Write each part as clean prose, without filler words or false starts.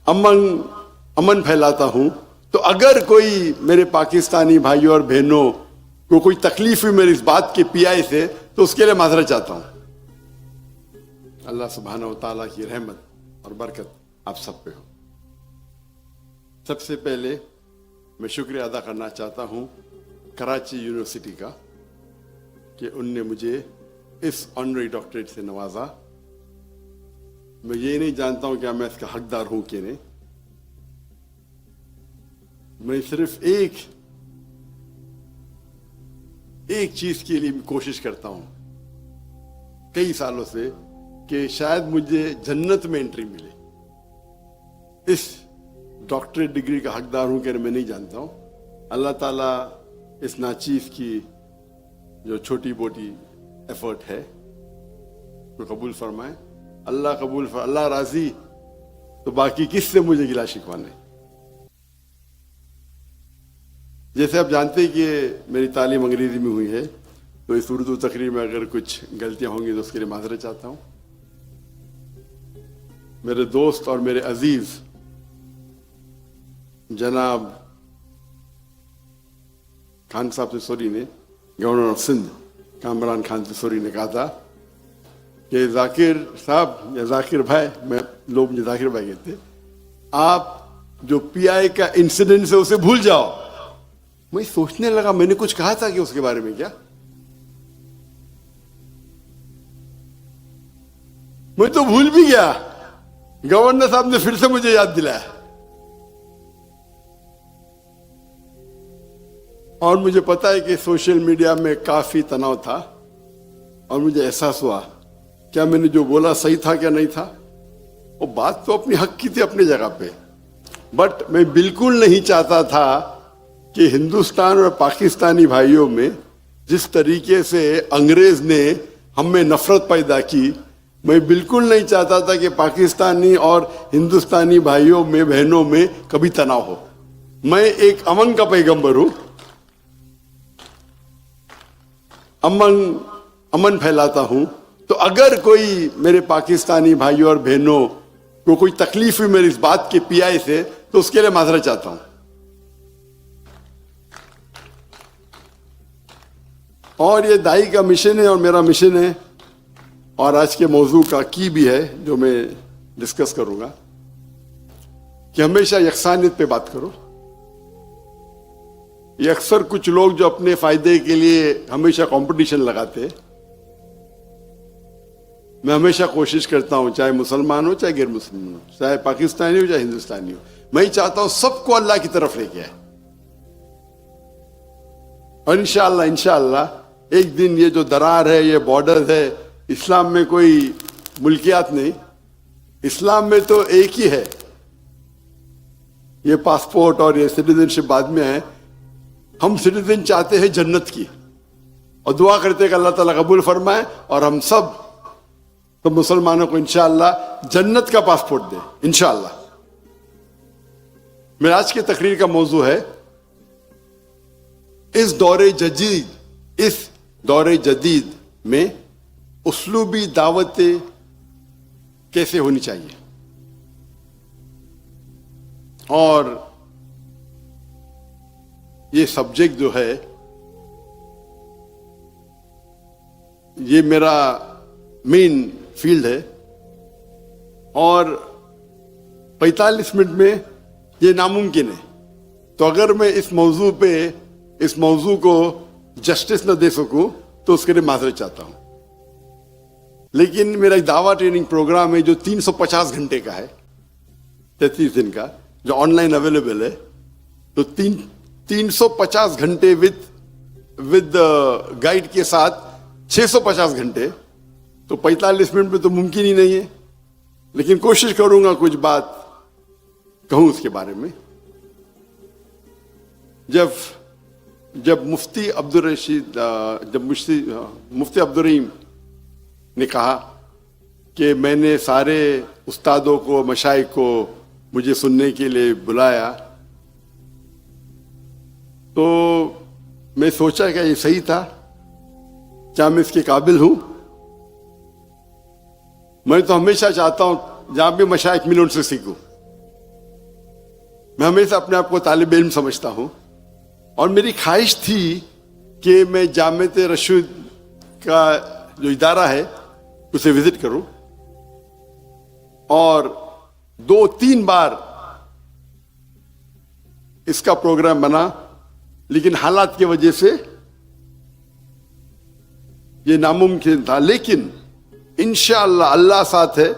امن پھیلاتا ہوں، تو اگر کوئی میرے پاکستانی بھائیوں اور بہنوں کو کوئی تکلیف ہوئی میری اس بات کے پی آئی سے، تو اس کے لیے معذرت چاہتا ہوں۔ اللہ سبحانہ و تعالیٰ کی رحمت اور برکت آپ سب پہ ہو۔ سب سے پہلے میں شکریہ ادا کرنا چاہتا ہوں کراچی یونیورسٹی کا کہ ان نے مجھے اس آنرری ڈاکٹریٹ سے نوازا۔ میں یہ نہیں جانتا ہوں کہ میں اس کا حقدار ہوں کہ نہیں، میں صرف ایک چیز کے لیے کوشش کرتا ہوں کئی سالوں سے کہ شاید مجھے جنت میں انٹری ملے۔ اس ڈاکٹریٹ ڈگری کا حقدار ہوں کہ میں نہیں جانتا ہوں۔ اللہ تعالیٰ اس ناچیز کی جو چھوٹی موٹی ایفرٹ ہے وہ قبول فرمائے۔ اللہ راضی تو باقی کس سے مجھے گلا شکوہ نہیں۔ جیسے آپ جانتے ہیں کہ میری تعلیم انگریزی میں ہوئی ہے، تو اس اردو تقریر میں اگر کچھ غلطیاں ہوں گی تو اس کے لیے معذرت چاہتا ہوں۔ میرے دوست اور میرے عزیز جناب خان صاحب سسوری نے، گورنر آف سندھ کامران خان سسوری نے کہا تھا کہ ذاکر صاحب یا ذاکر بھائی، لوگ مجھے ذاکر بھائی کہتے، آپ جو پی آئی کا انسیڈنٹ ہے اسے بھول جاؤ۔ میں سوچنے لگا میں نے کچھ کہا تھا کہ اس کے بارے میں کیا، میں تو بھول بھی گیا۔ گورنر صاحب نے پھر سے مجھے یاد دلایا، اور مجھے پتا ہے کہ سوشل میڈیا میں کافی تناؤ تھا، اور مجھے احساس ہوا کیا میں نے جو بولا صحیح تھا کیا نہیں تھا۔ وہ بات تو اپنی حق کی تھی اپنی جگہ پہ، بٹ میں بالکل نہیں چاہتا تھا کہ ہندوستان اور پاکستانی بھائیوں میں جس طریقے سے انگریز نے ہم میں نفرت پیدا کی، میں بالکل نہیں چاہتا تھا کہ پاکستانی اور ہندوستانی بھائیوں میں بہنوں میں کبھی تناؤ ہو۔ میں ایک امن کا پیغمبر ہوں، امن پھیلاتا ہوں، تو اگر کوئی میرے پاکستانی بھائیوں اور بہنوں کو کوئی تکلیف ہوئی میری اس بات کے پی آئی سے، تو اس کے لیے معذرت چاہتا ہوں۔ اور یہ دائی کا مشن ہے اور میرا مشن ہے، اور آج کے موضوع کا کی بھی ہے جو میں ڈسکس کروں گا، کہ ہمیشہ یکسانیت پہ بات کرو۔ یہ اکثر کچھ لوگ جو اپنے فائدے کے لیے ہمیشہ کمپٹیشن لگاتے، میں ہمیشہ کوشش کرتا ہوں، چاہے مسلمان ہو چاہے غیر مسلمان ہو، چاہے پاکستانی ہو چاہے ہندوستانی ہو، میں ہی چاہتا ہوں سب کو اللہ کی طرف لے کے آئے۔ اور انشاءاللہ ایک دن یہ جو درار ہے، یہ بارڈر ہے، اسلام میں کوئی ملکیات نہیں، اسلام میں تو ایک ہی ہے۔ یہ پاسپورٹ اور یہ سٹیزن شپ بعد میں ہے، ہم سٹیزن چاہتے ہیں جنت کی، اور دعا کرتے ہیں کہ اللہ تعالیٰ قبول فرمائے اور ہم سب مسلمانوں کو انشاءاللہ جنت کا پاسپورٹ دے انشاءاللہ۔ میرا آج کی تقریر کا موضوع ہے اس دور جدید میں اسلوبی دعوتیں کیسے ہونی چاہیے، اور یہ سبجیکٹ جو ہے یہ میرا مین فیلڈ ہے، اور 45 منٹ میں یہ ناممکن ہے۔ تو اگر میں اس موضوع کو جسٹس نہ دے سکوں تو اس کے لیے معذرت چاہتا ہوں۔ لیکن میرا ایک دعویٰ ٹریننگ پروگرام ہے جو 350 گھنٹے کا ہے، 33 دن کا، جو آن لائن اویلیبل ہے، تو 350 گھنٹے ود گائیڈ کے ساتھ 650 گھنٹے، تو 45 منٹ میں تو ممکن ہی نہیں ہے، لیکن کوشش کروں گا کچھ بات کہوں اس کے بارے میں۔ جب مفتی عبدالرحیم نے کہا کہ میں نے سارے استادوں کو، مشائخ کو مجھے سننے کے لیے بلایا، تو میں سوچا کہ یہ صحیح تھا، کیا میں اس کے قابل ہوں؟ میں تو ہمیشہ چاہتا ہوں جہاں بھی مشائخ ملے ان سے سیکھوں، میں ہمیشہ اپنے آپ کو طالب علم سمجھتا ہوں اور میری خواہش تھی کہ میں جامعۃ رشید کا جو ادارہ ہے اسے وزٹ کروں، اور 2-3 بار اس کا پروگرام بنا، لیکن حالات کی وجہ سے یہ ناممکن تھا. لیکن انشاءاللہ اللہ ساتھ ہے،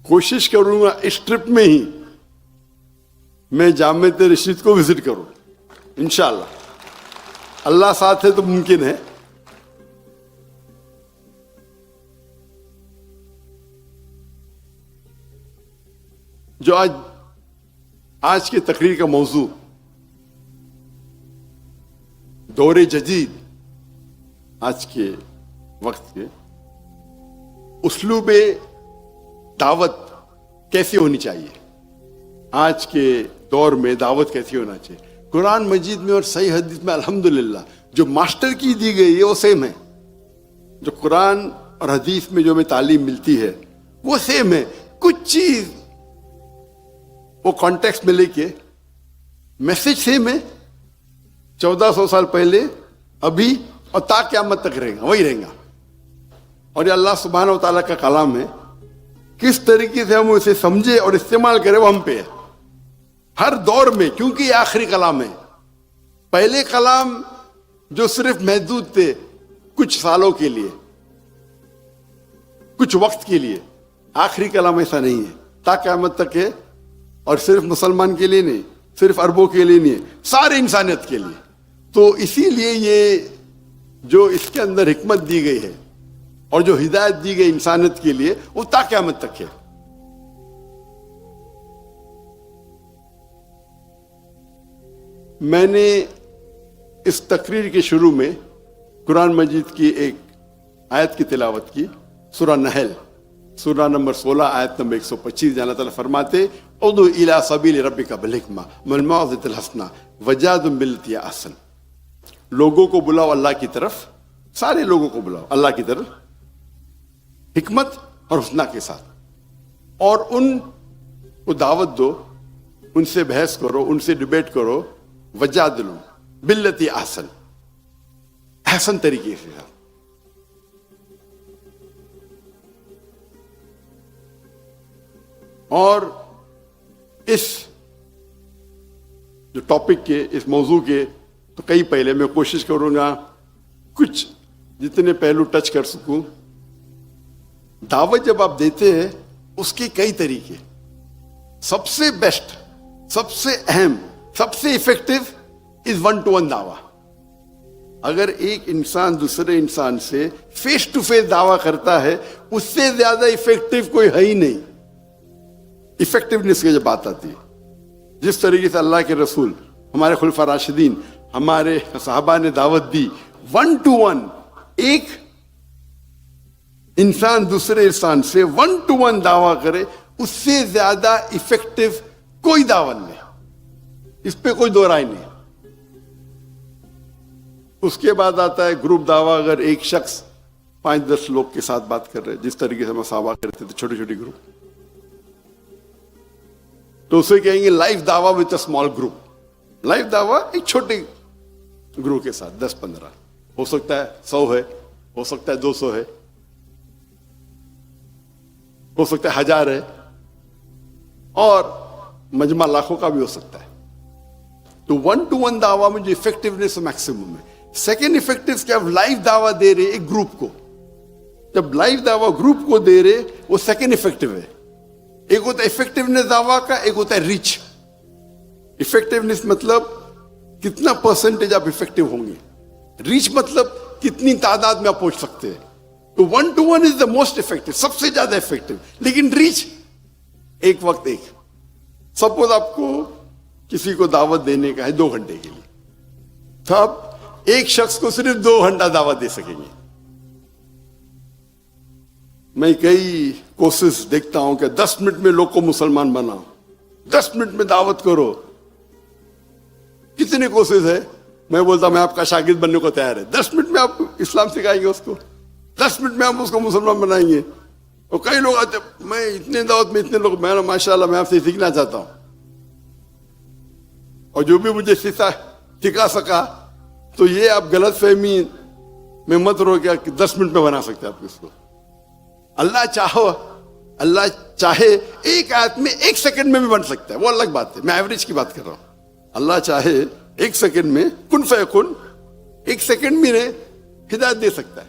کوشش کروں گا اس ٹرپ میں ہی میں جامعۃ رشید کو وزٹ کروں انشاءاللہ. اللہ ساتھ ہے تو ممکن ہے. جو آج کی تقریر کا موضوع دور جدید، آج کے وقت کے اسلوب دعوت کیسے ہونی چاہیے، آج کے دور میں دعوت کیسے ہونا چاہیے. قرآن مجید میں اور صحیح حدیث میں الحمدللہ جو ماسٹر کی دی گئی ہے وہ سیم ہے. جو قرآن اور حدیث میں جو ہمیں تعلیم ملتی ہے وہ سیم ہے. کچھ چیز وہ کانٹیکسٹ میں لے کے میسج سیم ہے. 1400 سال پہلے، ابھی اور تا قیامت تک رہے گا، وہی رہے گا. اور یہ اللہ سبحانہ و تعالیٰ کا کلام ہے. کس طریقے سے ہم اسے سمجھے اور استعمال کریں وہ ہم پہ ہے ہر دور میں، کیونکہ یہ آخری کلام ہے. پہلے کلام جو صرف محدود تھے کچھ سالوں کے لیے، کچھ وقت کے لیے، آخری کلام ایسا نہیں ہے، تا قیامت تک ہے. اور صرف مسلمان کے لیے نہیں، صرف عربوں کے لیے نہیں ہے، سارے انسانیت کے لیے. تو اسی لیے یہ جو اس کے اندر حکمت دی گئی ہے اور جو ہدایت دی گئی انسانیت کے لیے وہ تا قیامت تک ہے. میں نے اس تقریر کے شروع میں قرآن مجید کی ایک آیت کی تلاوت کی، سورہ نحل، سورہ نمبر 16 آیت نمبر 125. جہاں اللہ تعالیٰ فرماتے ادعو الی سبیل ربک بالحکمہ والموعظۃ الحسنہ وجادلہم باللتی ہی احسن. لوگوں کو بلاؤ اللہ کی طرف، سارے لوگوں کو بلاؤ اللہ کی طرف حکمت اور حسنہ کے ساتھ، اور ان کو دعوت دو، ان سے بحث کرو، ان سے ڈبیٹ کرو. وجادلہم باللتی ہی احسن، احسن طریقے سے. اور اس جو ٹاپک کے، اس موضوع کے تو کئی پہلے میں کوشش کروں گا کچھ جتنے پہلو ٹچ کر سکوں. دعوت جب آپ دیتے ہیں اس کے کئی طریقے. سب سے بیسٹ، سب سے اہم، سب سے افیکٹو از 1-to-1 دعویٰ. اگر ایک انسان دوسرے انسان سے فیس ٹو فیس دعویٰ کرتا ہے، اس سے زیادہ افیکٹو کوئی ہے ہی نہیں. افیکٹونیس کی جب بات آتی ہے، جس طریقے سے اللہ کے رسول، ہمارے خلفاء راشدین، ہمارے صحابہ نے دعوت دی، 1-to-1 ایک انسان دوسرے انسان سے 1-to-1 دعویٰ کرے، اس سے زیادہ افیکٹو کوئی دعوت نہیں. اس پہ کوئی دو رائے نہیں. اس کے بعد آتا ہے گروپ دعویٰ. اگر ایک شخص 5-10 لوگ کے ساتھ بات کر رہے، جس طریقے سے ہم صحابہ کرتے تھے، چھوٹے چھوٹے گروپ، تو اسے کہیں گے لائف دعویٰ with a small group. Life دعویٰ ایک چھوٹے گروپ کے ساتھ، 10-15، ہو سکتا ہے 100 ہے، ہو سکتا ہے 200 ہے، ہو سکتا ہے 1000 ہے، اور مجمع لاکھوں کا بھی ہو سکتا ہے. تو 1-to-1 دعویٰ میں جو افیکٹونیس میکسیمم ہے. سیکنڈ افیکٹو کہ آپ لائف دعویٰ دے رہے ایک گروپ کو. جب لائف دعویٰ گروپ کو دے رہے وہ سیکنڈ افیکٹو ہے. ایک ہوتا ہے افیکٹونیس دعویٰ کا، ایک ہوتا ہے ریچ. افیکٹونیس مطلب کتنا پرسنٹیج آپ افیکٹو ہوں گے، ریچ مطلب کتنی تعداد میں آپ پہنچ سکتے ہیں. تو 1-to-1 is the most effective, سب سے زیادہ افیکٹو. لیکن ریچ ایک وقت ایک. سپوز آپ کو کسی کو دعوت دینے کا ہے 2 گھنٹے کے لیے، تو آپ ایک شخص کو صرف 2 گھنٹہ دعوت دے سکیں گے. میں کئی کوشش دیکھتا ہوں کہ 10 منٹ میں لوگ کو مسلمان بناؤ، 10 منٹ میں دعوت کرو. کتنی کوشش ہے؟ میں بولتا میں آپ کا شاگرد بننے کو تیار ہے. 10 منٹ میں آپ اسلام سکھائیں گے اس کو، 10 منٹ میں آپ اس کو مسلمان بنائیں گے. اور کئی لوگ آتے میں اتنے دعوت میں اتنے لوگ، میں ماشاء اللہ میں آپ سے سیکھنا چاہتا ہوں. اور جو بھی مجھے سکھا سکا. تو یہ آپ غلط فہمی میں مت رو کیا کہ 10 منٹ میں بنا سکتے آپ اس کو. اللہ چاہے ایک آیت میں 1 سیکنڈ میں بھی بن سکتا ہے, وہ الگ بات ہے, میں ایوریج کی بات کر رہا ہوں. اللہ چاہے 1 سیکنڈ میں کن فیکن 1 سیکنڈ میں ہدایت دے سکتا ہے.